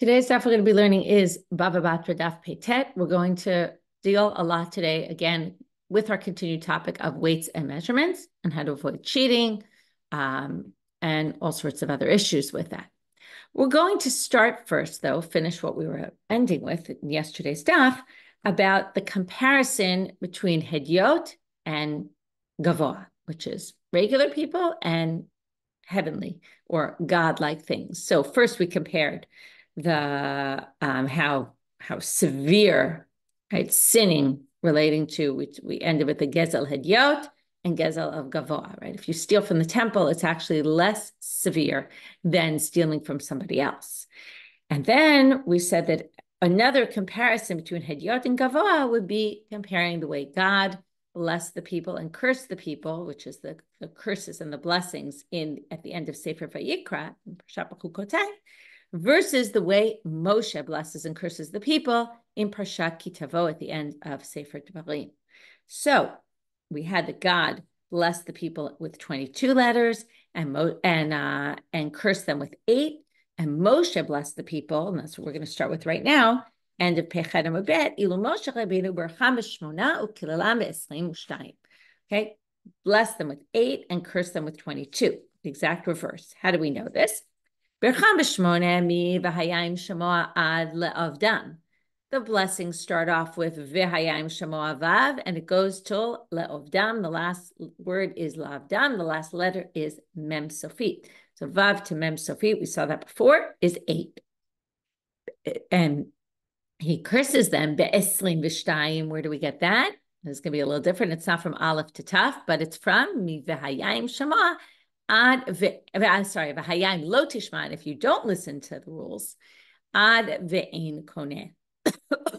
Today's stuff we're going to be learning is Bava Batra Daf Peitet. We're going to deal a lot today, again, with our continued topic of weights and measurements and how to avoid cheating and all sorts of other issues with that. We're going to start first, though, finish what we were ending with in yesterday's daf about the comparison between Hedyot and Gavoa, which is regular people and heavenly or godlike things. So first we compared the how severe, right, sinning relating to, which we ended with the Gezel Hedyot and Gezel of Gavoa, right? If you steal from the temple, it's actually less severe than stealing from somebody else. And then we said that another comparison between Hedyot and Gavoa would be comparing the way God bless the people and curse the people, which is the curses and the blessings at the end of Sefer Vayikra, versus the way Moshe blesses and curses the people in Parshat Ki Tavo at the end of Sefer Devarim. So we had that God bless the people with 22 letters and curse them with 8, and Moshe blessed the people, and that's what we're going to start with right now. End of Pechet Amabet, Ilu Moshe Rabbeinu Beracham b'Shmona u'Kilalam b'Esrim. Okay, bless them with 8 and curse them with 22. The exact reverse. How do we know this? Beracham b'Shmona mi v'Hayim Shemoa ad le'avdam. The blessings start off with v'Hayim Shemoa vav, and it goes till le'avdam. The last word is le'avdam. The last letter is mem sofit. So vav to mem sofit, we saw that before, is 8. And he curses them, be'eslim v'shtayim. Where do we get that? It's going to be a little different. It's not from Aleph to Taf, but it's from mi v'hayim shema ad v'hayim lo tishma. If you don't listen to the rules, ad ve'ein koneh,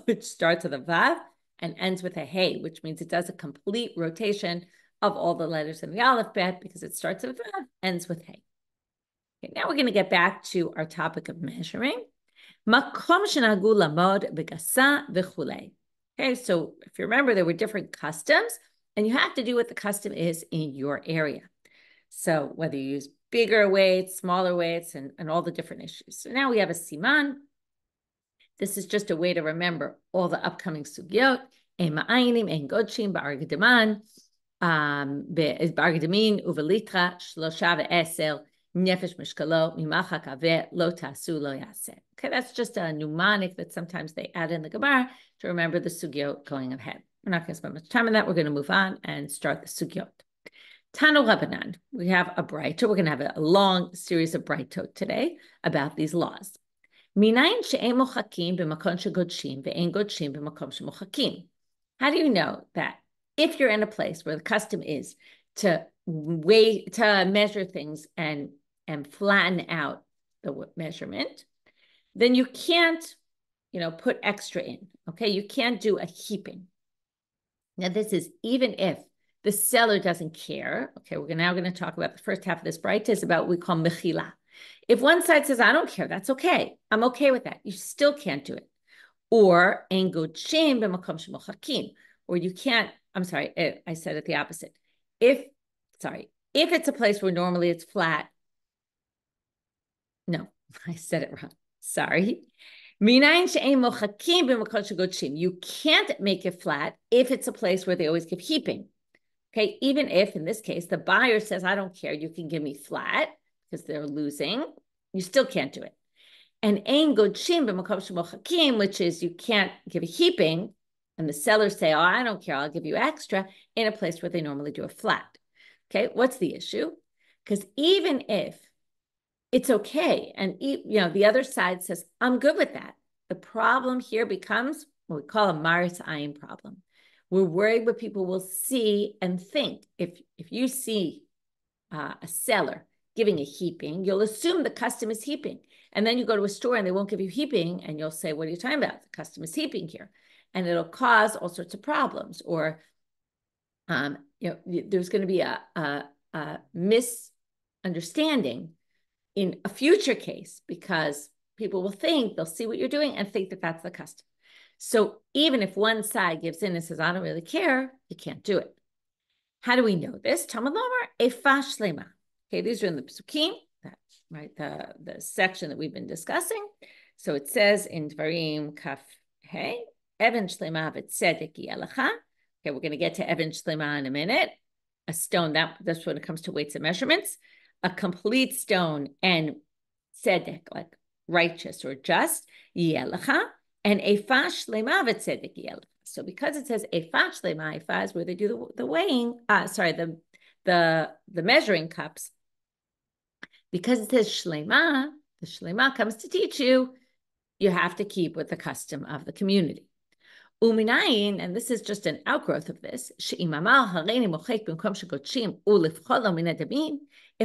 which starts with a vav and ends with a hey, which means it does a complete rotation of all the letters in the Aleph bet because it starts with vav, ends with hey. Okay, now we're going to get back to our topic of measuring. Okay, so if you remember, there were different customs, and you have to do what the custom is in your area. So whether you use bigger weights, smaller weights, and all the different issues. So now we have a siman. This is just a way to remember all the upcoming sugyot. Ein ma'aynim, ein godshim, ba'argadaman, ba'argadamin, uvelitra, shlosha ve'esel, nefesh mishkalo, mimachak aveh, lo tasu, lo yaseh. Okay, that's just a mnemonic that sometimes they add in the Gemara to remember the sugyot going ahead. We're not going to spend much time on that. We're going to move on and start the sugyot. Tanu Rabbanan, we have a braitot. We're going to have a long series of braitot today about these laws. Minayin she'en mochakim b'makon shegodshim ve'en godshim b'makom shemochakim. How do you know that if you're in a place where the custom is to weigh, to measure things and flatten out the measurement, then you can't, put extra in, okay? You can't do a heaping. Now, this is even if the seller doesn't care. Okay, we're now going to talk about the first half of this braitot is about what we call mechila. If one side says, I don't care, that's okay. I'm okay with that. You still can't do it. Or ein godshim b'makom shemochakim. Or you can't, I'm sorry, I said it the opposite. If it's a place where normally it's flat, no, I said it wrong. Sorry. You can't make it flat if it's a place where they always give heaping. Okay, even if in this case the buyer says, I don't care, you can give me flat because they're losing, you still can't do it. And ein godshim b'makom shemochakim, which is you can't give a heaping, and the sellers say, oh, I don't care, I'll give you extra, in a place where they normally do a flat. Okay, what's the issue? Because even if it's okay, and the other side says, I'm good with that, the problem here becomes what we call a maris ayin problem. We're worried what people will see and think. If you see a seller giving a heaping, you'll assume the custom is heaping. And then you go to a store and they won't give you heaping, and you'll say, what are you talking about? The custom is heaping here. And it'll cause all sorts of problems. Or there's going to be a misunderstanding in a future case because people will think, they'll see what you're doing and think that that's the custom. So even if one side gives in and says, I don't really care, you can't do it. How do we know this? Talmud Lomar, efash lema. Okay, these are in the Pesukim, right? The section that we've been discussing. So it says in Dvarim Kaf Hey, Even Shlema v'tzedek yelecha. Okay, we're going to get to Even Shlema in a minute. A stone, that's when it comes to weights and measurements. A complete stone and tzedek, like righteous or just, yelecha, and efa shlema v'tzedek yelecha. So because it says efa shlema, efa is where they do the weighing, the measuring cups. Because it says shlema, the shlema comes to teach you have to keep with the custom of the community. Uminayin, and this is just an outgrowth of this, if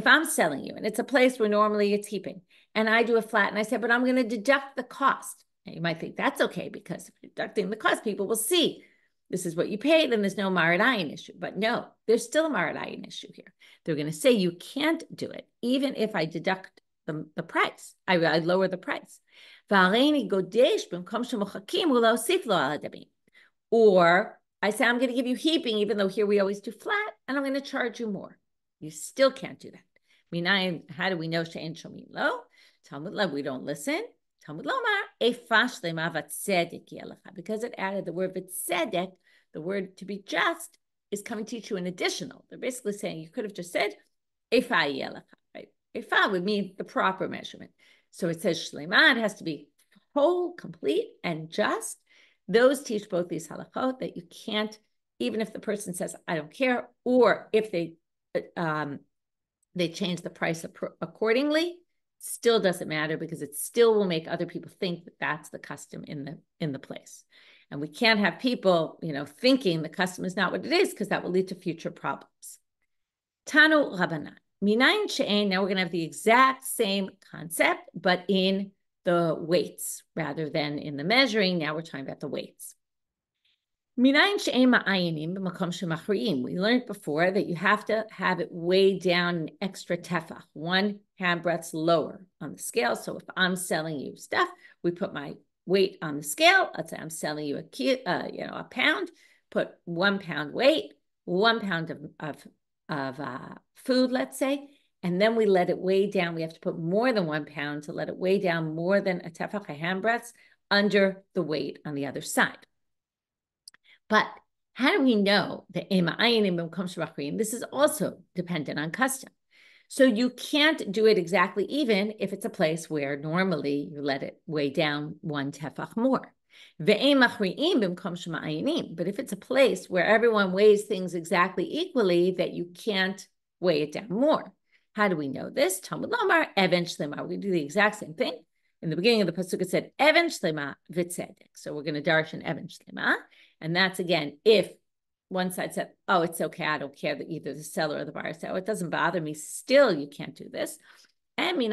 I'm selling you, and it's a place where normally it's heaping, and I do a flat, and I say, but I'm going to deduct the cost. Now you might think that's okay, because if you're deducting the cost, people will see this is what you paid, and there's no maradayin issue. But no, there's still a maradayin issue here. They're going to say you can't do it, even if I deduct the price. I lower the price. Or I say, I'm going to give you heaping, even though here we always do flat, and I'm going to charge you more. You still can't do that. How do we know she'en shomim lo? Talmud lo, we don't listen. Talmud lomar, efash lema v'tzedek yelecha. Because it added the word v'tzedek, the word to be just, is coming to teach you an additional. They're basically saying you could have just said efa yelecha, right? Efa would mean the proper measurement. So it says shlema, it has to be whole, complete, and just. Those teach both these halachot that you can't, even if the person says, I don't care, or if they change the price accordingly, still doesn't matter, because it still will make other people think that that's the custom in the place. And we can't have people, thinking the custom is not what it is, because that will lead to future problems. Tanu Rabbanit. Minayin she'en, now we're going to have the exact same concept, but in the weights rather than in the measuring. Now we're talking about the weights. Minayin she'en ma'ayinim b'makom shemachriim. We learned before that you have to have it weighed down an extra tefach, 1 handbreadth lower on the scale. So if I'm selling you stuff, we put my weight on the scale. Let's say I'm selling you a pound. Put 1 pound weight, 1 pound of food, let's say, and then we let it weigh down. We have to put more than 1 pound to let it weigh down more than a tefach, a handbreadth, under the weight on the other side. But how do we know that this is also dependent on custom? So you can't do it exactly even if it's a place where normally you let it weigh down 1 tefach more. But if it's a place where everyone weighs things exactly equally, that you can't weigh it down more. How do we know this? Talmud lomar, even shlema. We do the exact same thing. In the beginning of the pasuk, it said, even shlema v'tzedek. So we're going to darshan even shlema. And that's, again, if one side said, oh, it's okay, I don't care that either the seller or the buyer said, oh, it doesn't bother me, still you can't do this. And even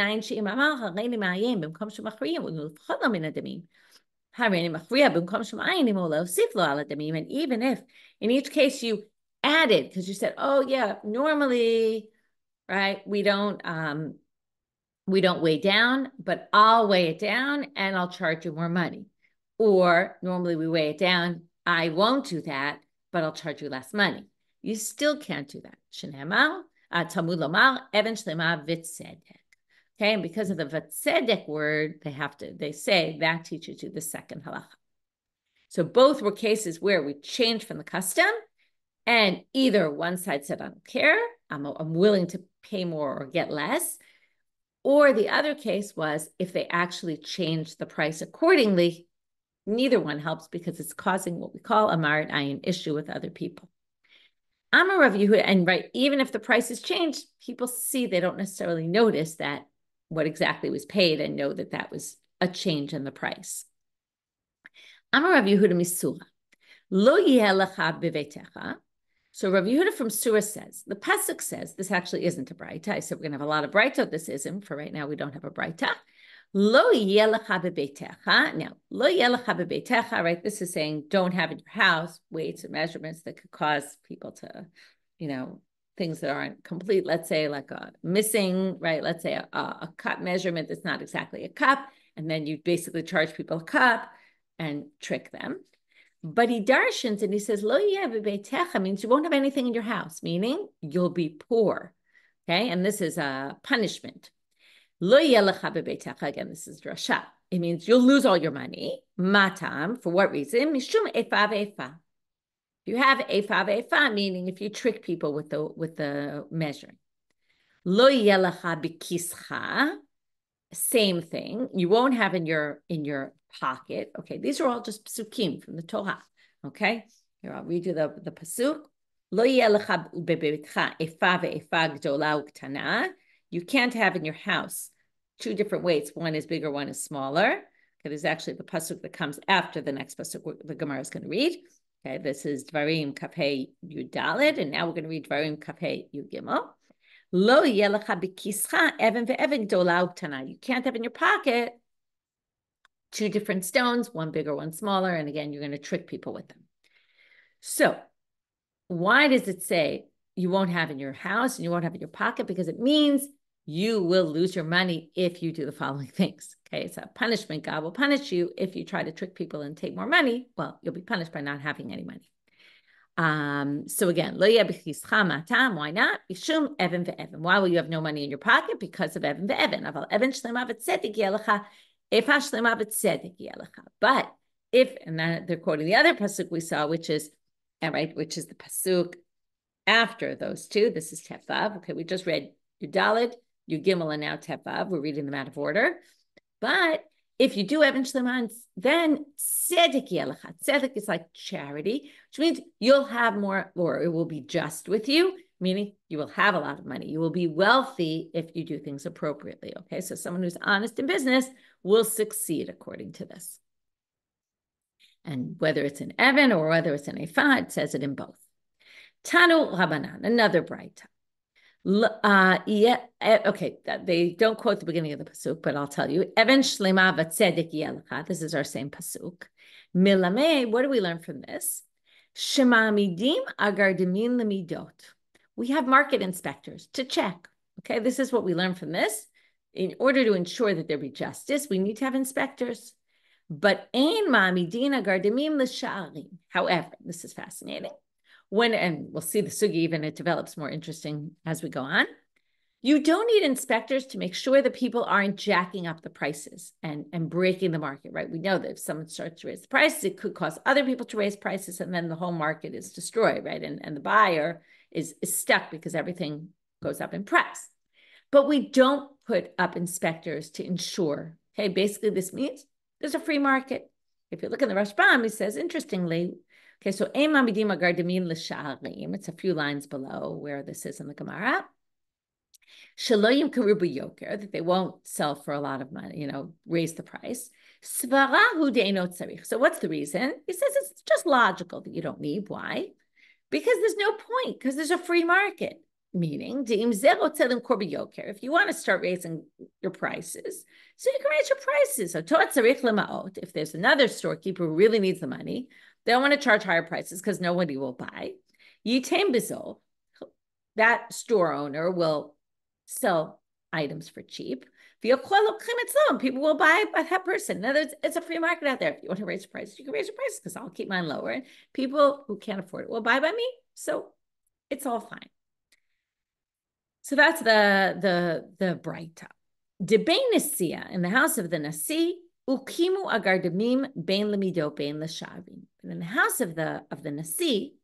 if in each case you added, because you said, oh yeah, normally, right, we don't weigh down, but I'll weigh it down and I'll charge you more money. Or normally we weigh it down, I won't do that, but I'll charge you less money. You still can't do that. Talmud lomar, even shlema v'tzedek. Okay, and because of the v'tzedek word, they say that teaches you the second halacha. So both were cases where we changed from the custom, and either one side said, I don't care, I'm willing to pay more or get less, or the other case was if they actually changed the price accordingly. Neither one helps, because it's causing what we call a marat ayin issue with other people. I'm a Rav Yehuda, and right, even if the price has changed, people see, they don't necessarily notice that what exactly was paid and know that that was a change in the price. I'm a Rav Yehuda Misura. Lo yehelecha bevetecha. So Rav Yehuda from Surah says, the pasuk says, this actually isn't a braitot. I said we're going to have a lot of braitot. This isn't. For right now, we don't have a braitot. Lo yehelecha bevetecha. Now, lo yehelecha bevetecha, right? This is saying don't have in your house weights and measurements that could cause people to, things that aren't complete. Let's say like a missing, right? Let's say a cup measurement that's not exactly a cup. And then you basically charge people a cup and trick them. But he darshans and he says, lo bebeitecha means you won't have anything in your house, meaning you'll be poor. Okay, and this is a punishment. Lo yelecha bebeitecha. Again, this is drasha. It means you'll lose all your money. Matam, for what reason? Mishum efa ve'efa. You have efa ve'efa, meaning if you trick people with the measuring. Lo yelecha bekischa. Same thing. You won't have in your pocket. Okay, these are all just psukim from the Torah. Okay, here I'll read you the pasuk. Lo yelecha bebeitcha efa ve'efa gdola uktana. You can't have in your house two different weights. One is bigger, one is smaller. Okay, there's actually the pasuk that comes after the next pasuk the Gemara is going to read. Okay, this is Dvarim Kafei Yudalid, and now we're going to read Dvarim Kafei Yudgimel. Lo yelecha bekischa even ve'even gdola uktana. You can't have in your pocket two different stones, one bigger, one smaller, and again, you're going to trick people with them. So, why does it say you won't have in your house and you won't have in your pocket? Because it means you will lose your money if you do the following things. Okay, it's a punishment. God will punish you if you try to trick people and take more money. Well, you'll be punished by not having any money. So again, lo yebechischa matam. Why not? Bishum even ve'even. Why will you have no money in your pocket? Because of even ve'even. Aval even shlema v'tzedek yelecha. Efa shlema v'tzedek yelecha. But if, and then they're quoting the other pasuk we saw, which is the pasuk after those two. This is Tevav. Okay, we just read Yudalid, Yudgimel, and now Tevav. We're reading them out of order. But if you do Even Shleman, then tzedek yelecha. Tzedek is like charity, which means you'll have more, or it will be just with you, meaning you will have a lot of money. You will be wealthy if you do things appropriately. Okay, so someone who's honest in business will succeed according to this. And whether it's an Evan or whether it's an Ephah, it says it in both. Tanu Rabbanan, another braitot. Okay, they don't quote the beginning of the pasuk, but I'll tell you. Even shlema v'tzedek yelecha. This is our same pasuk. Milame, what do we learn from this? Shemamidim agardimin lemidot. We have market inspectors to check. Okay, this is what we learn from this. In order to ensure that there be justice, we need to have inspectors. But ein ma'amidin agardimim l'sha'arim. However, this is fascinating. And we'll see the sugi even, it develops more interesting as we go on. You don't need inspectors to make sure that people aren't jacking up the prices and breaking the market, right? We know that if someone starts to raise the prices, it could cause other people to raise prices, and then the whole market is destroyed, right? And the buyer is stuck because everything goes up in price. But we don't put up inspectors to ensure, okay, basically this means there's a free market. If you look in the Rashbam, he says, interestingly, okay, so it's a few lines below where this is in the Gemara. Shaloyim karuba yoker, that they won't sell for a lot of money, raise the price. So what's the reason? He says it's just logical that you don't need. Why? Because there's no point, because there's a free market. Meaning, if you want to start raising your prices, so you can raise your prices. So if there's another storekeeper who really needs the money, they don't want to charge higher prices because nobody will buy. Yitem bizol, that store owner will sell items for cheap. People will buy by that person. In other words, it's a free market out there. If you want to raise your prices, you can raise your prices because I'll keep mine lower. And people who can't afford it will buy by me. So it's all fine. So that's the braitot. Debein Nasiya, in the house of the Nasi, ukimu agardamim bein lemido bein l'shavim. In the house of the Nasi,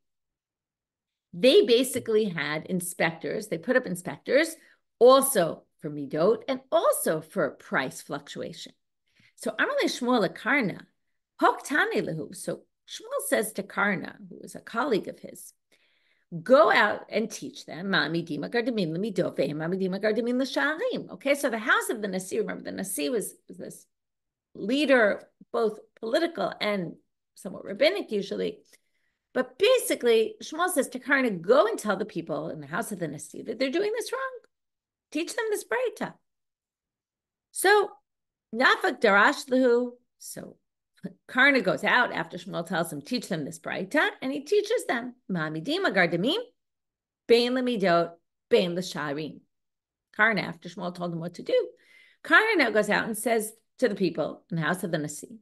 they basically had inspectors. They put up inspectors also for midot and also for price fluctuation. So Amalei Shmuel Karna, hoktane lehu. So Shmuel says to Karna, who is a colleague of his, go out and teach them. Okay, so the house of the Nasi, remember the Nasi was this leader, both political and somewhat rabbinic usually. But basically, Shmuel says to Karna, go and tell the people in the house of the Nasi that they're doing this wrong. Teach them this braitot. So, Nafak darash lehu. So Karna goes out after Shmuel tells him, teach them this braitot, and he teaches them, Ma'amidim agardamim, bein lemidot, bein l'sharim. Karna, after Shmuel told him what to do, Karna now goes out and says to the people in the house of the Nasi,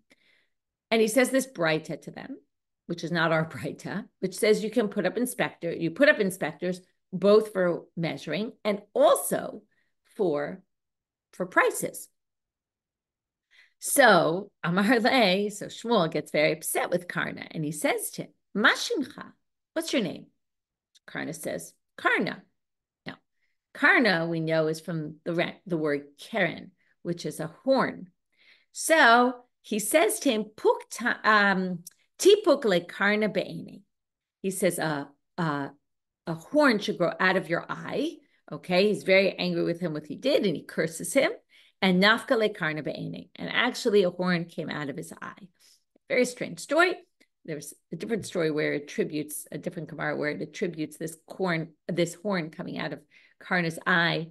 and he says this braitot to them, which is not our braitot, which says you put up inspectors both for measuring and also for prices. So Amar Le, so Shmuel gets very upset with Karna, and he says to him, Mashimcha, what's your name? Karna says, Karna. Now, Karna, we know, is from the word Keren, which is a horn. So he says to him, Tipuk le Karna be'ene. He says, a horn should grow out of your eye. Okay, he's very angry with him, what he did, and he curses him. And nafka le karna be'ene. And actually, a horn came out of his eye. Very strange story. There's a different story where it attributes, a different Gemara where it attributes this horn coming out of Karna's eye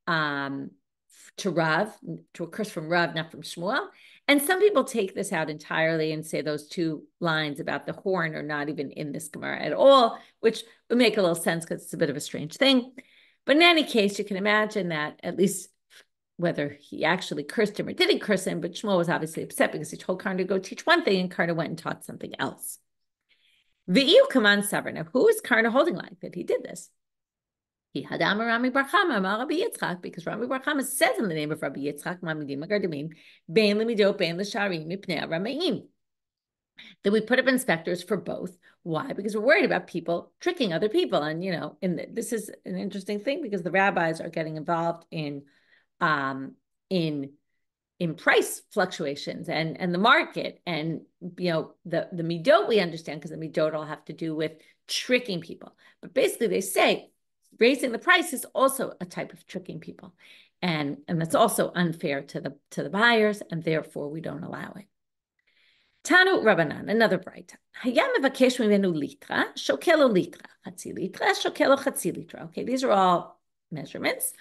to Rav, to a curse from Rav, not from Shmuel. And some people take this out entirely and say those two lines about the horn are not even in this Gemara at all, which would make a little sense because it's a bit of a strange thing. But in any case, you can imagine that at least whether he actually cursed him or didn't curse him, but Shmuel was obviously upset because he told Karna to go teach one thing and Karna went and taught something else. V'iyu kaman savar. Now, who is Karna holding like that he did this? He hadam Rami Bar Chama amar Rabbi Yitzchak, because Rami Bar Chama says in the name of Rabbi Yitzchak, Mamidim Agardamim, bein lemidot bein l'sharim mipnei ramaim, that we put up inspectors for both. Why? Because we're worried about people tricking other people. And, this is an interesting thing because the rabbis are getting involved in price fluctuations and the market. And, the midot we understand because the midot all have to do with tricking people. But basically they say raising the price is also a type of tricking people. And that's also unfair to the buyers, and therefore we don't allow it. Tanu Rabbanan, another braitot. Hayam mevakesh mimenu litra, shokelo litra, chatzi litra, shokelo chatzi litra. Okay, these are all measurements.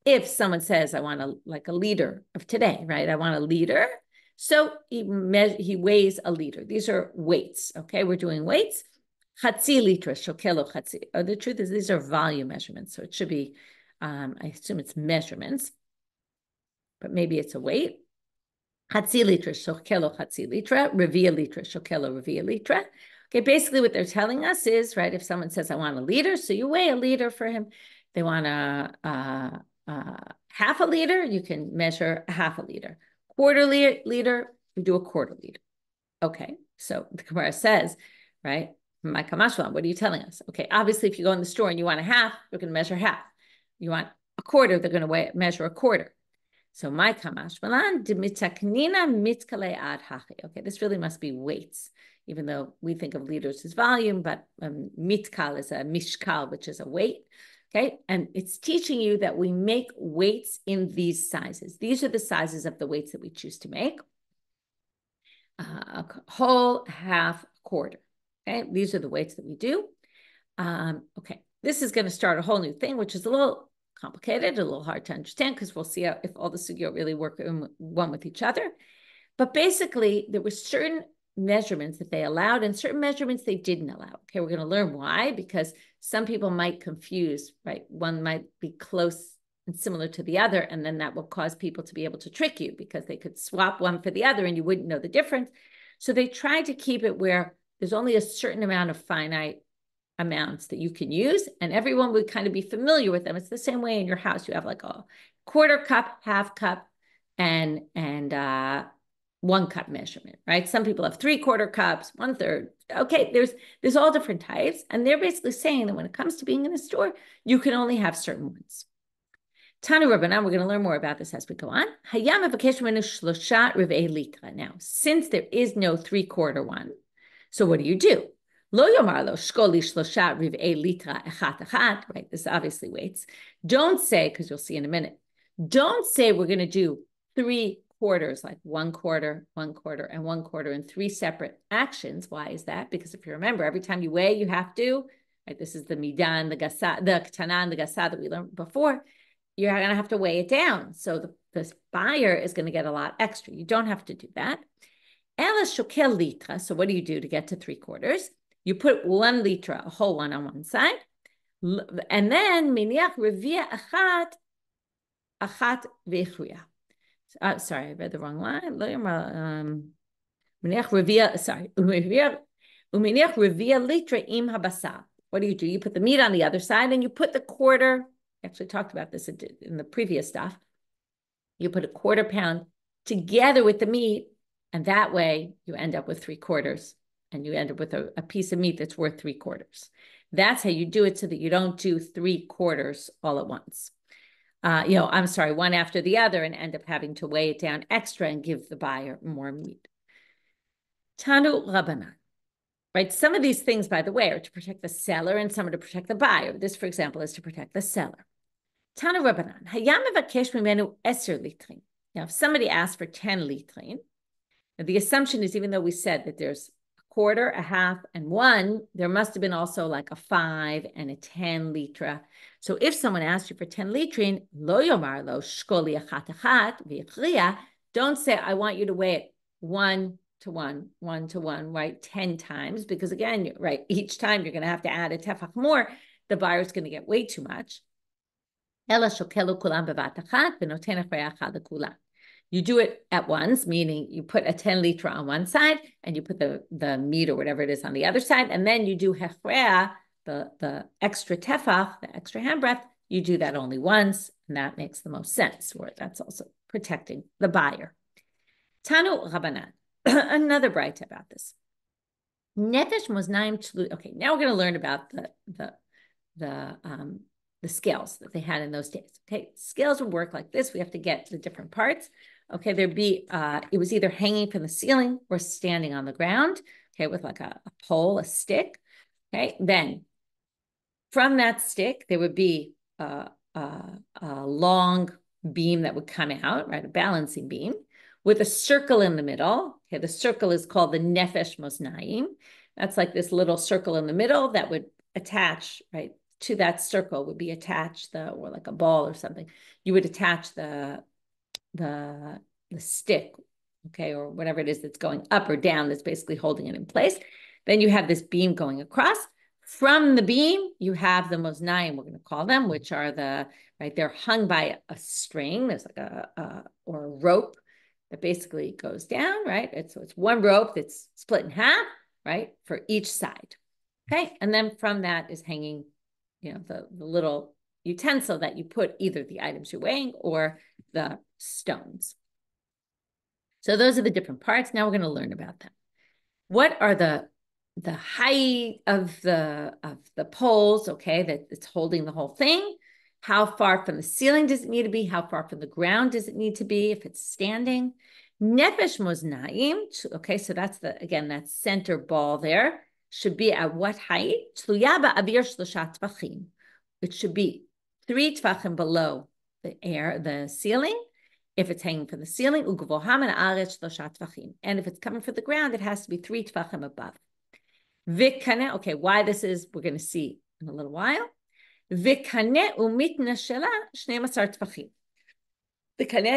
If someone says, I want a liter of today, right? I want a liter. So he weighs a liter. These are weights, okay? We're doing weights. Chatzi litra, shokelo chatzi. The truth is these are volume measurements. So it should be, I assume it's measurements, but maybe it's a weight. Chatzi litra, shokelo chatzi litra, revia litra, shokelo revia litra. Okay, basically what they're telling us is, right, if someone says, I want a liter, so you weigh a liter for him. They want half a liter, you can measure a half a liter. Quarter liter, you do a quarter liter. Okay, so the Gemara says, right, my kamashvan, what are you telling us? Okay, obviously if you go in the store and you want a half, you're going to measure half. You want a quarter, they're going to measure a quarter. So my kamashvan, dimitaknina mitkale ad hachi. Okay, this really must be weights, even though we think of liters as volume, but mitkal is a mishkal, which is a weight. Okay, and it's teaching you that we make weights in these sizes. These are the sizes of the weights that we choose to make. A whole, half, quarter. Okay, these are the weights that we do. Okay, this is going to start a whole new thing, which is a little complicated, a little hard to understand because we'll see if all the sugiyot really work one with each other. But basically, there were certain measurements that they allowed and certain measurements they didn't allow. Okay, we're going to learn why, because some people might confuse, right? One might be close and similar to the other, and then that will cause people to be able to trick you because they could swap one for the other and you wouldn't know the difference. So they tried to keep it where there's only a certain amount of finite amounts that you can use, and everyone would kind of be familiar with them. It's the same way in your house. You have like a quarter cup, half cup, and 1 cup measurement, right? Some people have 3/4 cups, 1/3. Okay, there's all different types, and they're basically saying that when it comes to being in a store, you can only have certain ones. Tanu Rabbanan, we're going to learn more about this as we go on. Hayam avakesh menu shlosha rivei litra. Now, since there is no 3/4 one, so what do? Lo yomar lo shkoli shlosha rivei litra echat echat, right? This obviously weights. Don't say, because you'll see in a minute, don't say we're going to do 3 quarters, like 1/4, 1/4, and 1/4 in 3 separate actions. Why is that? Because if you remember, every time you weigh, you have to, right? This is the midan, the gasa, the ktanan, the gasa that we learned before. You're going to have to weigh it down. So the buyer is going to get a lot extra. You don't have to do that. Ela shokel litra. So what do you do to get to 3/4? You put 1 litra, a whole one on one side. And then miniach revia achat vechruya. Sorry, I read the wrong line. What do? You put the meat on the other side and you put the quarter. I actually talked about this in the previous stuff. You put a 1/4 pound together with the meat, and that way you end up with 3/4, and you end up with a piece of meat that's worth 3/4. That's how you do it so that you don't do 3/4 all at once. I'm sorry, one after the other, and end up having to weigh it down extra and give the buyer more meat. Tanu Rabbanan. Right? Some of these things, by the way, are to protect the seller and some are to protect the buyer. This, for example, is to protect the seller. Tanu Rabbanan. Hayam mevakesh mimenu 10 litrin. Now, if somebody asks for 10 litrin, the assumption is, even though we said that there's a 1/4, a 1/2, and 1, there must have been also like a 5 and a 10 litra. So if someone asks you for 10 litrin, lo yomar lo shkoli achat achat v'yichriya, don't say, I want you to weigh it 1 to 1, 1 to 1, right? 10 times, because again, right, each time you're going to have to add a tefach more. The buyer's going to get way too much. You do it at once, meaning you put a 10 litra on one side and you put the meat or whatever it is on the other side. And then you do hechrea, the extra tefach, the extra hand breath. You do that only once. And that makes the most sense, or that's also protecting the buyer. Tanu Rabbanan, another braitot about this. Nefesh moznaim tlu. Okay, now we're going to learn about the scales that they had in those days. Okay, scales would work like this. We have to get the different parts. Okay, there'd be, it was either hanging from the ceiling or standing on the ground, okay, with like a pole, a stick. Okay, then from that stick, there would be a long beam that would come out, right, a balancing beam with a circle in the middle. Okay, the circle is called the nefesh moznaim. That's like this little circle in the middle that would attach, right, to that circle would be attached or like a ball or something. You would attach the stick, okay, or whatever it is that's going up or down that's basically holding it in place. Then you have this beam going across. From the beam, you have the moznaim, we're going to call them, which are they're hung by a string. There's like or a rope that basically goes down, right? So it's one rope that's split in half, right, for each side. Okay, and then from that is hanging, the little utensil that you put either the items you're weighing or the stones. So those are the different parts. Now we're going to learn about them. What are the height of the poles, okay, that's holding the whole thing? How far from the ceiling does it need to be? How far from the ground does it need to be if it's standing? Nefesh moznaim, okay, so that's that center ball there. Should be at what height? It should be 3 tvachim below the ceiling. If it's hanging from the ceiling, and if it's coming from the ground, it has to be 3 tvachim above. Okay, why this is, we're going to see in a little while. The kaneh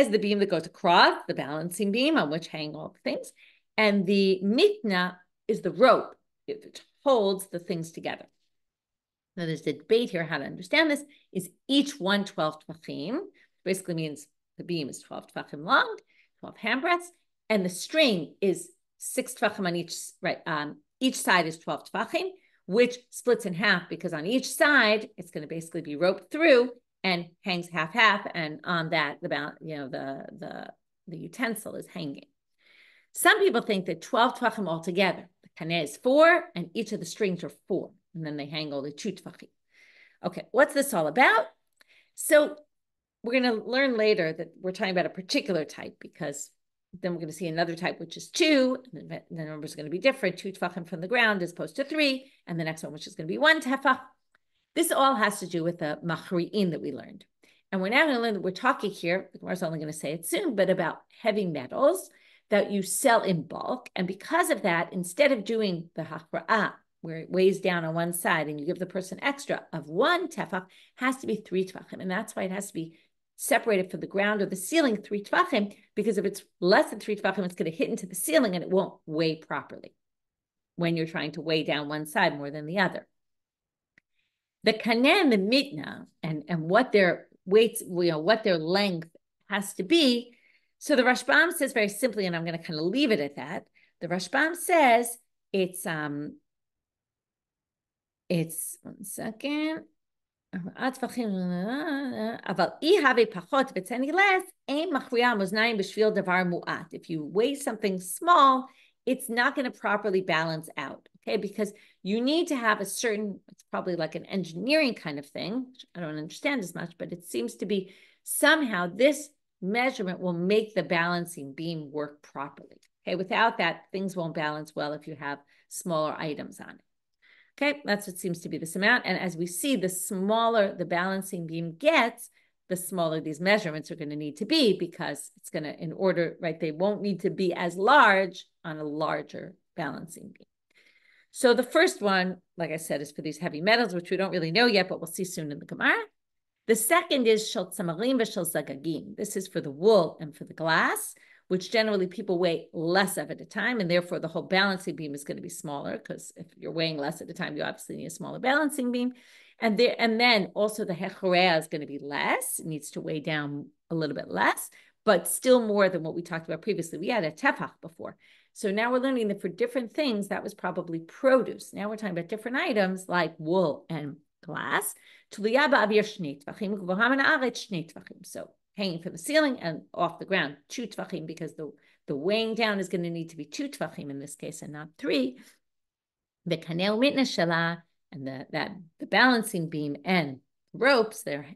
is the beam that goes across, the balancing beam on which hang all the things. And the mitna is the rope. It holds the things together. Now, there's a debate here how to understand this. Is each one 12 tvachim? Basically means the beam is 12 tvachim long, 12 hand breadths, and the string is 6 tvachim on each, right? Each side is 12 tvachim, which splits in half because on each side, it's going to basically be roped through and hangs half-half, and on that, the utensil is hanging. Some people think that 12 tvachim altogether. The kaneh is 4, and each of the strings are 4, and then they hang only 2 tvachim. Okay, what's this all about? So we're going to learn later that we're talking about a particular type, because then we're going to see another type, which is 2, and the numbers are going to be different, 2 tvachim from the ground as opposed to 3, and the next one, which is going to be 1 tefach. This all has to do with the machri'in that we learned. And we're now going to learn that we're talking here, the Gemara's only going to say it soon, but about heavy metals that you sell in bulk. And because of that, instead of doing the hachra'ah, where it weighs down on one side and you give the person extra of 1 tefach, has to be 3 tvachim. And that's why it has to be separated from the ground or the ceiling 3 tvachim, because if it's less than 3 tvachim, it's going to hit into the ceiling and it won't weigh properly when you're trying to weigh down one side more than the other. The kaneh and the mitna and what their weights, what their length has to be. So the Rashbam says very simply, and I'm going to kind of leave it at that. The Rashbam says it's 1 second. אבל אי הווה פחות וצני less, אין מכריע המאזניים בשביל דבר מועט. If you weigh something small, it's not going to properly balance out, okay? Because you need to have a certain, it's probably like an engineering kind of thing, which I don't understand as much, but it seems to be somehow this measurement will make the balancing beam work properly, okay? Without that, things won't balance well if you have smaller items on it. Okay, that's what seems to be this amount. And as we see, the smaller the balancing beam gets, the smaller these measurements are going to need to be, because it's going to, in order, right, they won't need to be as large on a larger balancing beam. So the first one, like I said, is for these heavy metals, which we don't really know yet, but we'll see soon in the Gemara. The second is shel tzamarim v'shel zagagim. This is for the wool and for the glass, which generally people weigh less of at a time, and therefore the whole balancing beam is going to be smaller, because if you're weighing less at a time, you obviously need a smaller balancing beam. And then also the hechorea is going to be less. It needs to weigh down a little bit less, but still more than what we talked about previously. We had a tefach before. So now we're learning that for different things, that was probably produce. Now we're talking about different items like wool and glass. So hanging from the ceiling and off the ground, 2 tvachim, because the weighing down is going to need to be 2 tvachim in this case and not 3. The kanel mitna shala, and the balancing beam and ropes they're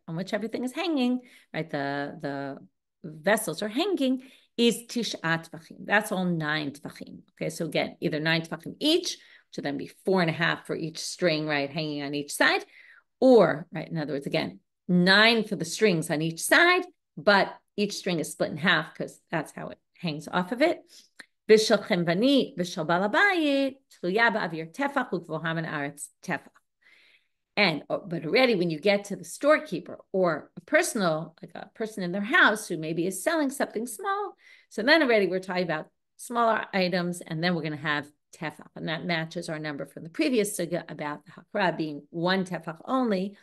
on which everything is hanging, right? The vessels are hanging, is tishat tvachim. That's all 9 tvachim. Okay, so again, either 9 tvachim each, which would then be 4.5 for each string, right, hanging on each side, or, right, in other words, again, 9 for the strings on each side, but each string is split in half because that's how it hangs off of it. V'shel chemvani v'shel balabayit tluya ba'avir tefach u'kvohaman aretz tefach. And but already when you get to the storekeeper or a personal, like a person in their house who maybe is selling something small, so then already we're talking about smaller items, and then we're going to have tefach, and that matches our number from the previous sugya about the hakra being 1 tefach only,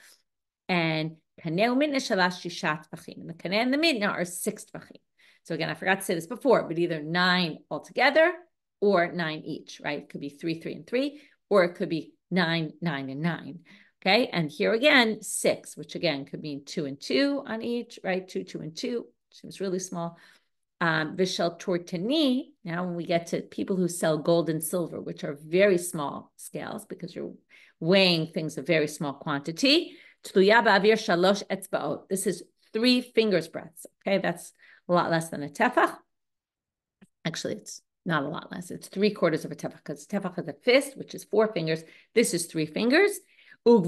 and kaneh u'mitna shalash shishat tvachim, and the kaneh and the mitna are 6 tvachim. So again, I forgot to say this before, but either 9 altogether or 9 each, right? It could be 3, 3, and 3, or it could be 9, 9, and 9. Okay, and here again, 6, which again could mean 2 and 2 on each, right? 2, 2, and 2, seems really small. Vishal tortani. Now, when we get to people who sell gold and silver, which are very small scales because you're weighing things of very small quantity. Tluya ba'avir shalosh etzbaot. This is 3 fingers breadths. Okay, that's a lot less than a tefach. Actually, it's not a lot less. It's 3/4 of a tefach, because tefach is a fist, which is 4 fingers. This is 3 fingers. So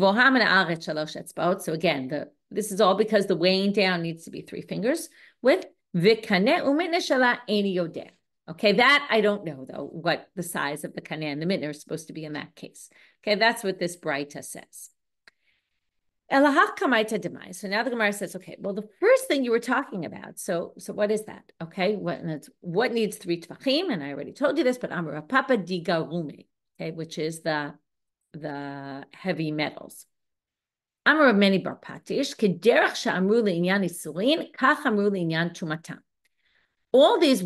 again, this is all because the weighing down needs to be 3 fingers with v'kaneh u'mitna shala eini yodeh. Okay, that I don't know though what the size of the kaneh and the mitna are supposed to be in that case. Okay, that's what this braitot says. So now the Gemara says, okay, well, the first thing you were talking about, so what is that? Okay, what needs 3 tvachim? And I already told you this, but Amar Papa digarume, okay, which is the heavy metals. Amar many bar patish, kederach sha'amru le'inyan isurin, kach amru le'inyan tumatam. All these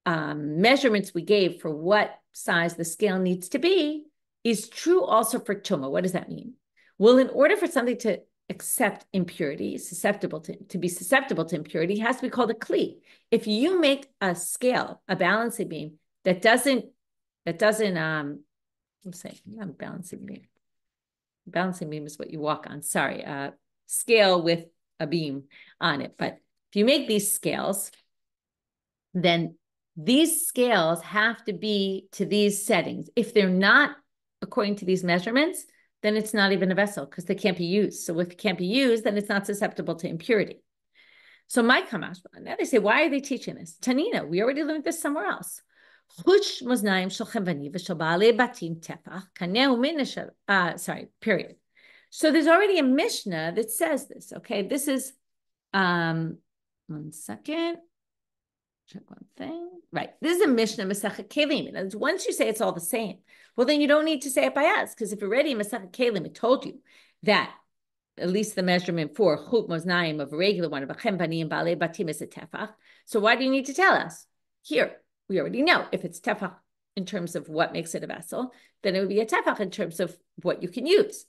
measurements we gave for what size the scale needs to be is true also for tuma. What does that mean? Well, in order for something to accept impurity, to be susceptible to impurity, it has to be called a kli. If you make a scale, a balancing beam that doesn't let's say, not balancing beam. Balancing beam is what you walk on. Sorry, scale with a beam on it. But if you make these scales, then these scales have to be to these settings. If they're not according to these measurements, then it's not even a vessel because they can't be used. So if it can't be used, then it's not susceptible to impurity. So my kamash, now they say, why are they teaching this? Tanina, we already learned this somewhere else. Period. So there's already a Mishnah that says this. Okay, this is, 1 second. Check one thing. Right. This is a Mishnah, Masechet Kelim. And once you say it's all the same, well, then you don't need to say it by us, because if already in Masechet Kelim, it told you that at least the measurement for chut moznaim of a regular one, of a chemvani and bale batim is a tefach. So why do you need to tell us? Here, we already know if it's tefach in terms of what makes it a vessel, then it would be a tefach in terms of what you can use.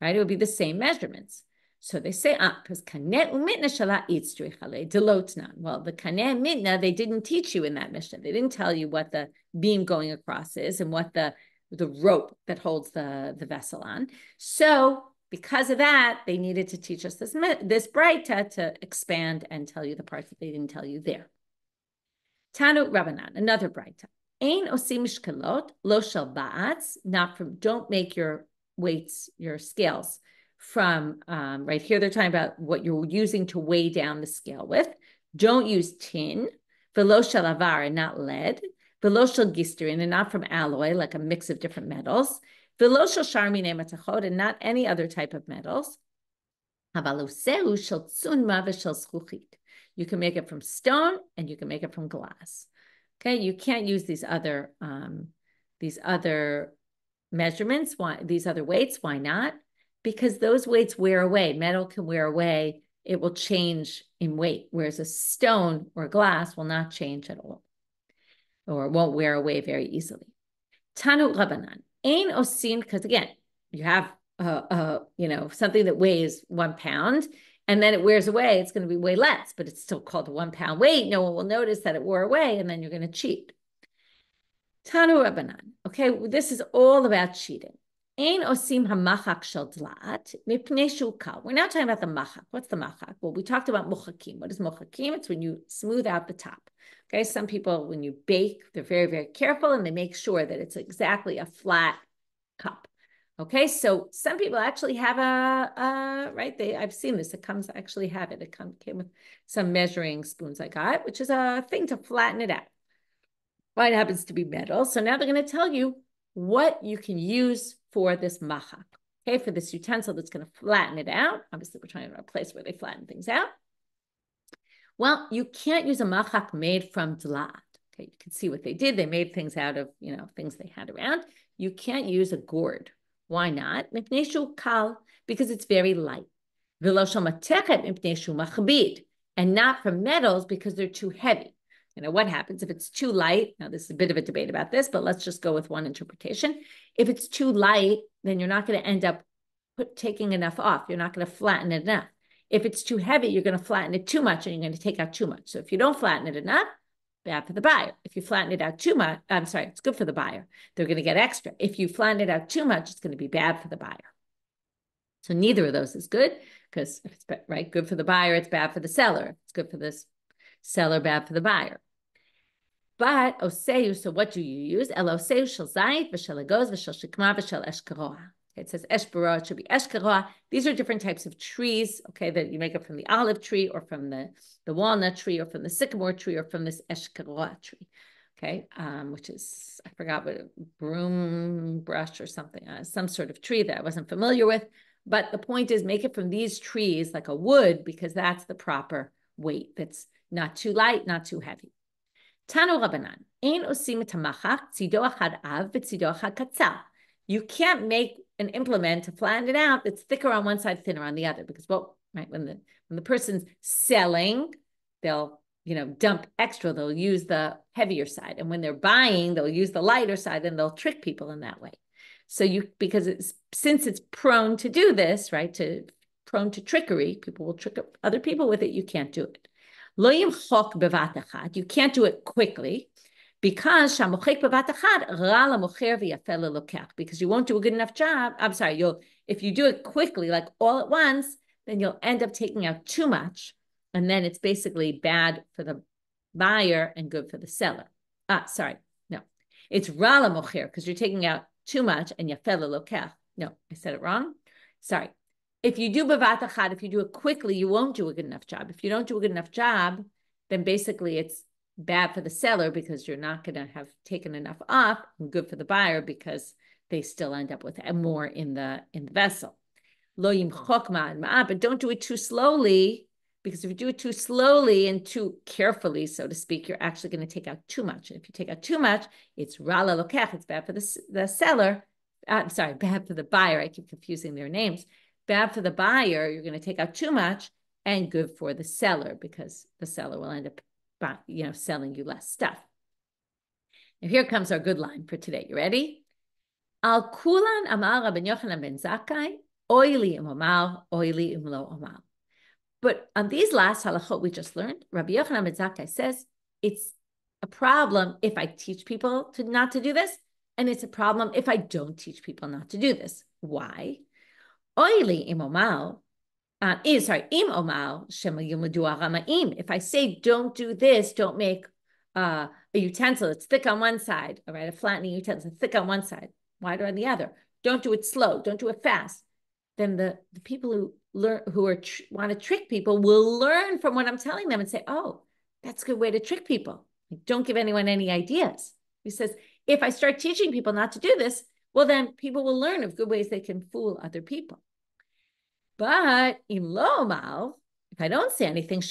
right? It would be the same measurements. So they say, because kaneh umitna shala itzrichale delotnan. Well, the kaneh mitna, they didn't teach you in that Mishnah. They didn't tell you what the beam going across is and what the rope that holds the vessel on. So because of that, they needed to teach us this braitot to expand and tell you the parts that they didn't tell you there. Tanu Rabbanan, another braitot. Ein osim mishkalot lo shel ba'atz, not from, don't make your weights, your scales from, right here they're talking about what you're using to weigh down the scale with. Don't use tin, velo shel avar, and not lead, velo shel gisterin, and not from alloy, like a mix of different metals, velo shel shar minei matachot, and not any other type of metals. Havaloseu shel tzunma v'shel zchuchit. You can make it from stone and you can make it from glass. Okay, you can't use these other measurements. Why these other weights? Why not? Because those weights wear away. Metal can wear away. It will change in weight, whereas a stone or glass will not change at all, or won't wear away very easily. Tanu Rabbanan, ein osin, because again, you have something that weighs 1 pound, and then it wears away. It's going to be way less, but it's still called a 1 pound weight. No one will notice that it wore away, and then you're going to cheat. Tanu Rabbanan. Okay, this is all about cheating. Ein osim hamachak shel dlat mipnei shu kal. We're now talking about the machak. What's the machak? Well, we talked about mochakim. What is mochakim? It's when you smooth out the top. Okay, some people, when you bake, they're very, very careful, and they make sure that it's exactly a flat cup. Okay, so some people actually have I've seen this. It came with some measuring spoons I got, which is a thing to flatten it out. Well, it happens to be metal. So now they're going to tell you what you can use for this machak. Okay, for this utensil that's going to flatten it out. Obviously, we're trying to a place where they flatten things out. Well, you can't use a machak made from dlat. Okay, you can see what they did. They made things out of, things they had around. You can't use a gourd. Why not? Because it's very light. And not from metals because they're too heavy. What happens if it's too light? Now, this is a bit of a debate about this, but let's just go with one interpretation. If it's too light, then you're not going to end up taking enough off. You're not going to flatten it enough. If it's too heavy, you're going to flatten it too much and you're going to take out too much. So if you don't flatten it enough, bad for the buyer. If you flatten it out too much, it's good for the buyer. They're going to get extra. If you flatten it out too much, it's going to be bad for the buyer. So neither of those is good, because if it's good for the buyer, it's bad for the seller. If it's good for this seller, bad for the buyer. But oseu, so what do you use? El oseu shel zayit v'shel agos v'shel shikma v'shel eshkaroa. It says eshbaroa, it should be eshkaroa. These are different types of trees, okay, that you make it from the olive tree or from the walnut tree or from the sycamore tree or from this eshkaroa tree, okay, which is, I forgot what, broom brush or something, some sort of tree that I wasn't familiar with. But the point is, make it from these trees like a wood, because that's the proper weight. That's not too light, not too heavy. Tanu Rabbanan, ein osim et hamachak tzido achad av v'tzido achad katzal. You can't make an implement to flatten it out that's thicker on one side, thinner on the other, because when the person's selling, they'll dump extra. They'll use the heavier side, and when they're buying, they'll use the lighter side, and they'll trick people in that way. So since it's prone to do this, right? Prone to trickery, people will trick other people with it. You can't do it. Lo yimchok bevat echad. You can't do it quickly, because because you won't do a good enough job. If you do it quickly, like all at once, then you'll end up taking out too much, and then it's basically bad for the buyer and good for the seller. It's rala mocher, because you're taking out too much, and yafel lokach. No, I said it wrong. Sorry. If you do bevat echad, if you do it quickly, you won't do a good enough job. If you don't do a good enough job, then basically it's bad for the seller, because you're not going to have taken enough off, and good for the buyer, because they still end up with more in the vessel. Lo yimchok ma'ad, but don't do it too slowly, because if you do it too slowly and too carefully, so to speak, you're actually going to take out too much. And if you take out too much, it's rala lokach. It's bad for the seller. Bad for the buyer. I keep confusing their names. Bad for the buyer, you're going to take out too much, and good for the seller, because the seller will end up selling you less stuff. Now here comes our good line for today. You ready? Al kulan amar Rabban Yochanan ben Zakkai, Oili im omal, oili im lo omal. But on these last halachot we just learned, Rabbi Yochanan ben Zakkai says it's a problem if I teach people not to do this, and it's a problem if I don't teach people not to do this. Why? Oili im omal, im omal shema yumadu aramaim. If I say don't do this, don't make a utensil that's thick on one side, all right, a flattening utensil thick on one side, wider on the other. Don't do it slow. Don't do it fast. Then the people who learn, want to trick people, will learn from what I'm telling them and say, "Oh, that's a good way to trick people. Don't give anyone any ideas." He says, if I start teaching people not to do this, well, then people will learn of good ways they can fool other people. But im lo mal, if I don't say anything,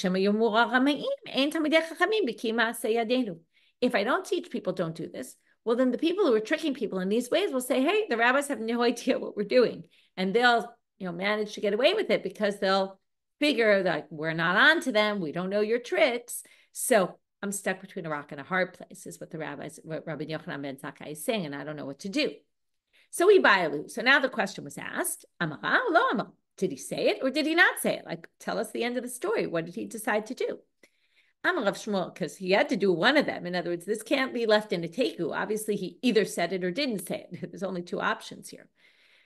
if I don't teach people don't do this, well, then the people who are tricking people in these ways will say, hey, the rabbis have no idea what we're doing. And they'll manage to get away with it because they'll figure that we're not on to them. We don't know your tricks. So I'm stuck between a rock and a hard place, is what Rabbi Yochanan ben Zakkai is saying, and I don't know what to do. So we bailu. So now the question was asked, Amara or lo amara? Did he say it or did he not say it? Like, tell us the end of the story. What did he decide to do? Amar Rav Shmuel, because he had to do one of them. In other words, this can't be left in a teiku. Obviously, he either said it or didn't say it. There's only two options here.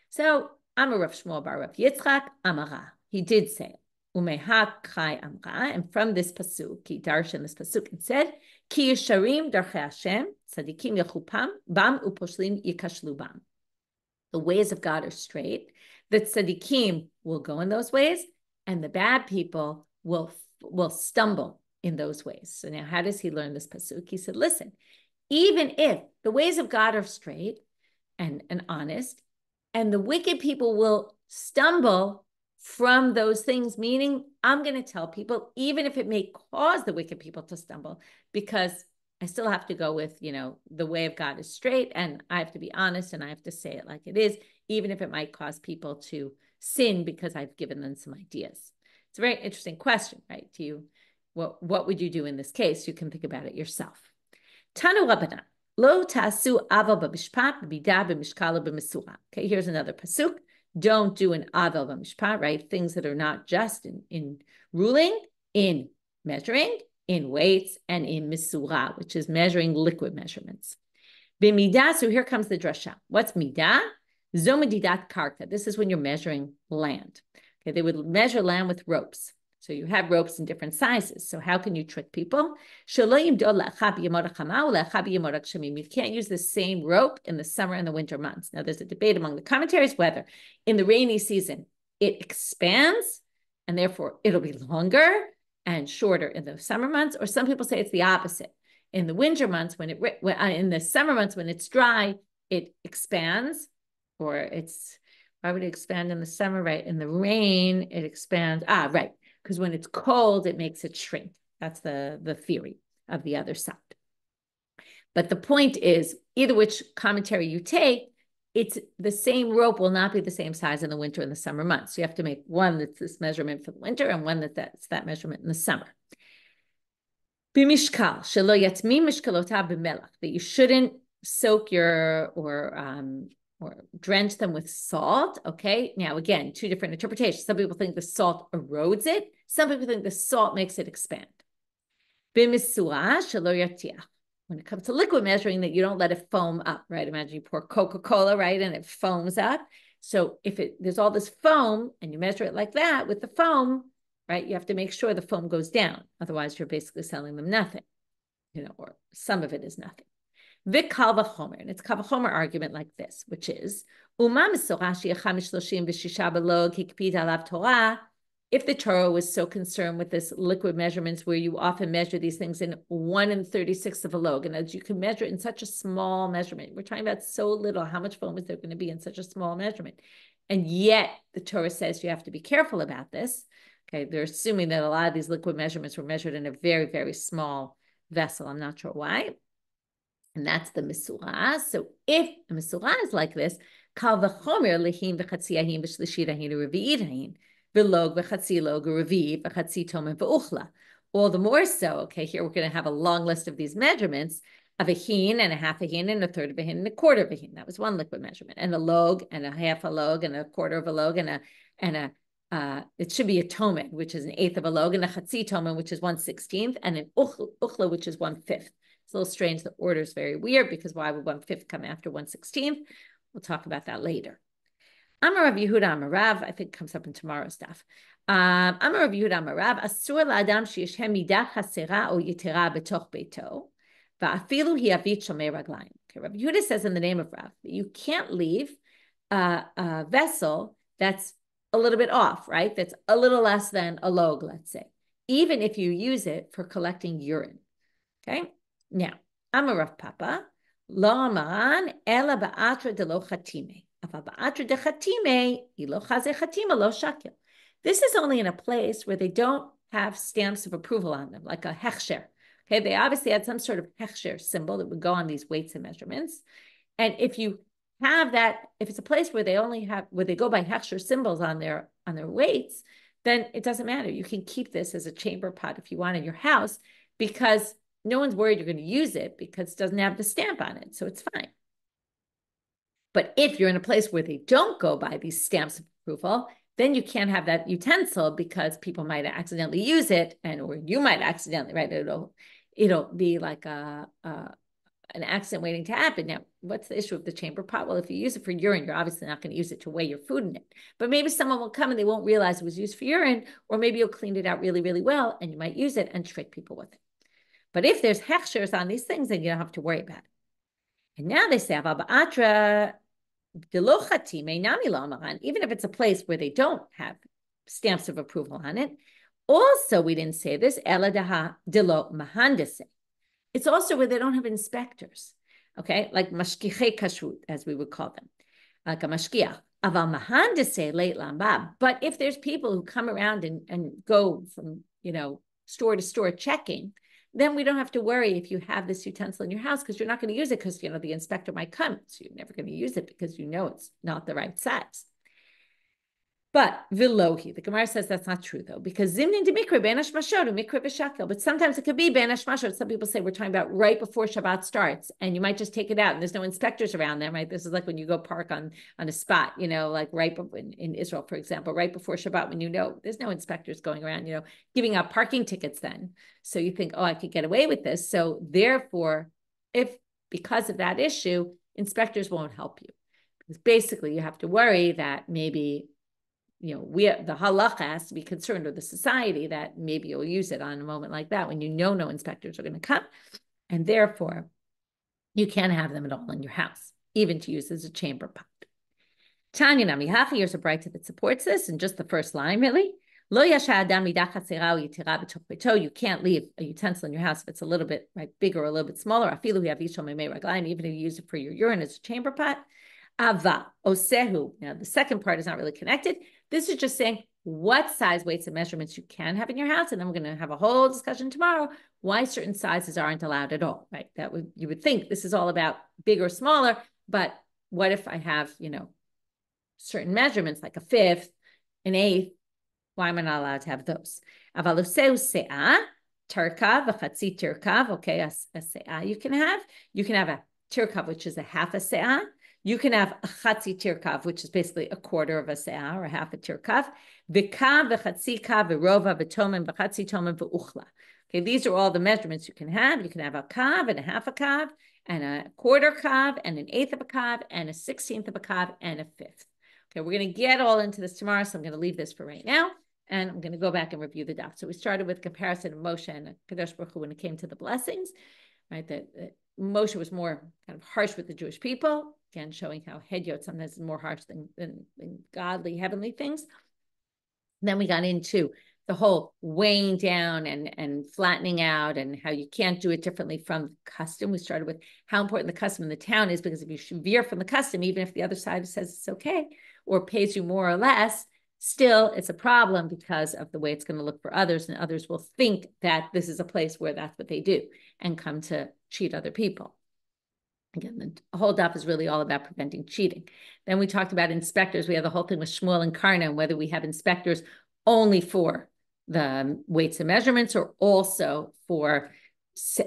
So Amar Rav Shmuel bar Rav Yitzchak, Amara. He did say it. Umeha chai amra. And from this pasuk, he darshan this pasuk and said, Ki yesharim darchei Hashem, tzadikim yachupam, bam uposhlim yikashlu bam. The ways of God are straight. The tzadikim will go in those ways, and the bad people will stumble in those ways. So now how does he learn this pasuk? He said, listen, even if the ways of God are straight and honest, and the wicked people will stumble from those things, meaning I'm going to tell people, even if it may cause the wicked people to stumble, because I still have to go with, the way of God is straight, and I have to be honest, and I have to say it like it is, even if it might cause people to sin because I've given them some ideas. It's a very interesting question, right? What would you do in this case? You can think about it yourself. Tanu Rabbanit, lo tasu aval b'mishpat b'bidah b'mishkala b'mesura. Okay, here's another pasuk. Don't do an aval b'mishpat, right? Things that are not just in ruling, in measuring, in weights, and in misura, which is measuring liquid measurements. B'midah, so here comes the drasha. What's midah? Zomedidat karka. This is when you're measuring land. Okay, they would measure land with ropes. So you have ropes in different sizes. So how can you trick people? You can't use the same rope in the summer and the winter months. Now there's a debate among the commentaries whether in the rainy season it expands and therefore it'll be longer and shorter in the summer months, or some people say it's the opposite. In the winter months, in the summer months when it's dry, it expands, or why would it expand in the summer? Right, in the rain it expands. Right, because when it's cold it makes it shrink. That's the theory of the other side. But the point is, either which commentary you take, it's the same rope will not be the same size in the winter and the summer months. So you have to make one that's this measurement for the winter and one that's that measurement in the summer. B'mishkal shelo yatmi mishkalotav b'melach, that you shouldn't soak or drench them with salt. Okay, now again, two different interpretations. Some people think the salt erodes it. Some people think the salt makes it expand. B'misura shelo yatiach. When it comes to liquid measuring, that you don't let it foam up, right? Imagine you pour Coca-Cola, right? And it foams up. So if there's all this foam and you measure it like that with the foam, right? You have to make sure the foam goes down. Otherwise, you're basically selling them nothing, or some of it is nothing. Vik kal v'chomer, and it's kal v'chomer argument like this, which is, Uma misorah she'echa mishloshim v'shisha belog hikpid alav Torah. If the Torah was so concerned with this liquid measurements where you often measure these things in 1/36 of a log, and as you can measure it in such a small measurement, we're talking about so little, how much foam is there going to be in such a small measurement? And yet the Torah says you have to be careful about this. Okay, they're assuming that a lot of these liquid measurements were measured in a very, very small vessel. I'm not sure why. And that's the misurah. So if the misurah is like this, kal v'chomer lehin v'chatzi ahin v'shlishi ahin u'revi'it ahin. All the more so, okay, here we're going to have a long list of these measurements, of a hin and a half a hin and a third of a hin and a quarter of a hin. That was one liquid measurement. And a log and a half a log and a quarter of a log and it should be a tomen, which is an eighth of a log, and a chatzi tomen, which is 1/16th, and an uchla, which is 1/5. It's a little strange. The order is very weird because why would 1/5 come after 1/16th? We'll talk about that later. Amar Rav Yehuda Amar Rav, I think comes up in tomorrow's stuff. Amar Rav Yehuda Amar Rav, asur la'adam sheyeshem midah hasera o yitera betoch beito, va'afilu hi avit shomei raglayim. Okay, Rav Yehuda says in the name of Rav that you can't leave a vessel that's a little bit off, right? That's a little less than a log, let's say, even if you use it for collecting urine. Okay. Now, Amar Rav Papa, lo amaran ela ba'atra de lo chatime. This is only in a place where they don't have stamps of approval on them, like a hechsher. Okay, they obviously had some sort of hechsher symbol that would go on these weights and measurements. And if you have that, if it's a place where they only have, where they go by hechsher symbols on their weights, then it doesn't matter. You can keep this as a chamber pot if you want in your house, because no one's worried you're going to use it because it doesn't have the stamp on it. So it's fine. But if you're in a place where they don't go by these stamps of approval, then you can't have that utensil because people might accidentally use it, or you might accidentally, right? It'll be like an accident waiting to happen. Now, what's the issue of the chamber pot? Well, if you use it for urine, you're obviously not going to use it to weigh your food in it. But maybe someone will come and they won't realize it was used for urine, or maybe you'll clean it out really, really well, and you might use it and trick people with it. But if there's hechshers on these things, then you don't have to worry about it. And now they say, Batra, even if it's a place where they don't have stamps of approval on it. Also, we didn't say this, it's also where they don't have inspectors, okay? Like mashkichei kashrut, as we would call them, like a mashkiach. But if there's people who come around and go from, store to store checking, then we don't have to worry if you have this utensil in your house, because you're not going to use it because, the inspector might come. So you're never going to use it because it's not the right size. But vilohi, the Gemara says that's not true though, because zimnin de mikra ben hashmashot mikra b'shakel. But sometimes it could be ben hashmashot. Some people say we're talking about right before Shabbat starts, and you might just take it out, and there's no inspectors around them, right? This is like when you go park on a spot, like right in Israel, for example, right before Shabbat, when there's no inspectors going around, giving out parking tickets then. So you think, oh, I could get away with this. So therefore, because of that issue, inspectors won't help you, because basically you have to worry that maybe the halacha has to be concerned, or the society, that maybe you'll use it on a moment like that when no inspectors are going to come, and therefore you can't have them at all in your house, even to use as a chamber pot. Tanya Nami, here's a braitot that supports this, and just the first line really. You can't leave a utensil in your house if it's a little bit bigger or a little bit smaller. Even if you use it for your urine as a chamber pot. Ava, osehu. Now, the second part is not really connected. This is just saying what size weights and measurements you can have in your house. And then we're going to have a whole discussion tomorrow why certain sizes aren't allowed at all, right? You would think this is all about big or smaller, but what if I have, certain measurements like a fifth, an eighth? Why am I not allowed to have those? Aval osehu se'ah, tirkav, v'chatzi tirkav. Okay, a se'ah you can have. You can have a tirkav, which is a half a se'ah. You can have a chatzi tirkav, which is basically a quarter of a se'ah or a half a tirkav. V'kav, v'chatzi kav, v'rova, v'tomen, v'chatzi tomen, v'uchla. Okay, these are all the measurements you can have. You can have a kav and a half a kav, and a quarter kav, and an eighth of a kav, and a 16th of a kav, and a fifth. Okay, we're going to get all into this tomorrow, so I'm going to leave this for right now, and I'm going to go back and review the daf. So we started with comparison of Moshe and Kadosh Baruch Hu when it came to the blessings, right? That Moshe was more kind of harsh with the Jewish people, again, showing how Hedyot sometimes is more harsh than godly, heavenly things. Then we got into the whole weighing down and flattening out, and how you can't do it differently from custom. We started with how important the custom in the town is, because if you veer from the custom, even if the other side says it's okay or pays you more or less, still it's a problem because of the way it's going to look for others, and others will think that this is a place where that's what they do and come to cheat other people. Again, the whole daf is really all about preventing cheating. Then we talked about inspectors. We have the whole thing with Shmuel and Karna, and whether we have inspectors only for the weights and measurements or also for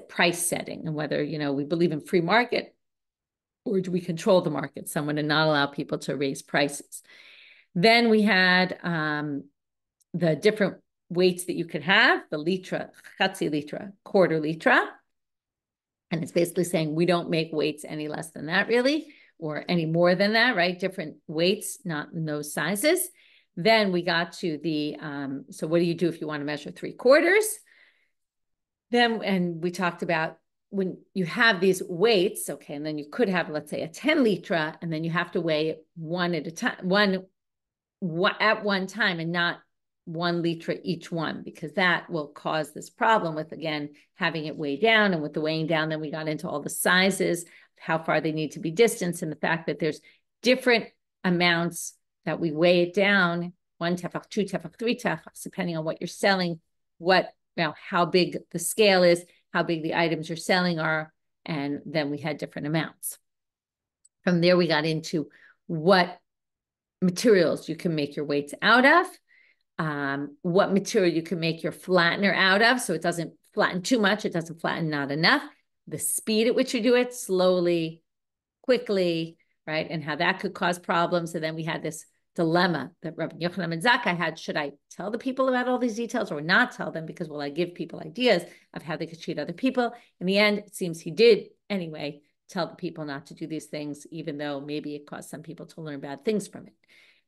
price setting and whether, we believe in free market or do we control the market, someone to not allow people to raise prices. Then we had the different weights that you could have, the litra, chatzi litra, quarter litra. And it's basically saying we don't make weights any less than that really, or any more than that, right? Different weights, not in those sizes. Then we got to the, so what do you do if you want to measure 3/4? Then, and we talked about when you have these weights, okay, and then you could have, let's say, a 10 litra, and then you have to weigh one at a time, at one time, and not 1 litra each one, because that will cause this problem with, again, having it weigh down. And with the weighing down, then we got into all the sizes, how far they need to be distanced, and the fact that there's different amounts that we weigh it down, 1 tefach, 2 tefach, 3 tefachs, depending on what you're selling, how big the scale is, how big the items you're selling are, and then we had different amounts. From there, we got into what materials you can make your weights out of, what material you can make your flattener out of, so it doesn't flatten too much, it doesn't flatten not enough, the speed at which you do it, slowly, quickly, right, and how that could cause problems. And then we had this dilemma that Rabbi Yochanan ben Zakkai had: should I tell the people about all these details or not tell them, because will I give people ideas of how they could treat other people? In the end, it seems he did anyway tell the people not to do these things, even though maybe it caused some people to learn bad things from it.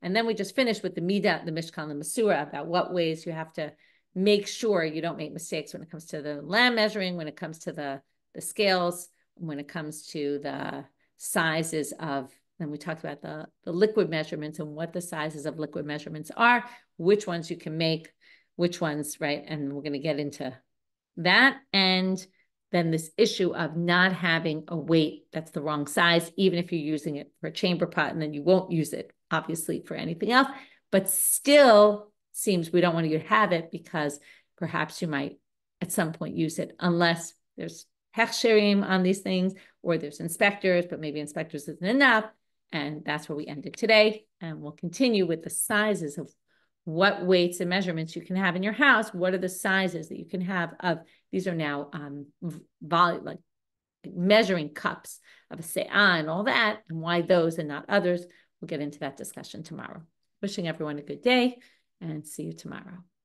And then we just finished with the Midah, the Mishkan, and the Masura, about what ways you have to make sure you don't make mistakes when it comes to the lamb measuring, when it comes to the scales, when it comes to the sizes of, and we talked about the liquid measurements and what the sizes of liquid measurements are, which ones you can make, which ones, right? And we're going to get into that. And then this issue of not having a weight that's the wrong size, even if you're using it for a chamber pot, and then you won't use it, obviously, for anything else, but still seems we don't want you to have it because perhaps you might at some point use it, unless there's hechsherim on these things, or there's inspectors, but maybe inspectors isn't enough. And that's where we ended today. And we'll continue with the sizes of what weights and measurements you can have in your house. What are the sizes that you can have of, these are now like measuring cups of a se'ah and all that, and why those and not others. We'll get into that discussion tomorrow. Wishing everyone a good day and see you tomorrow.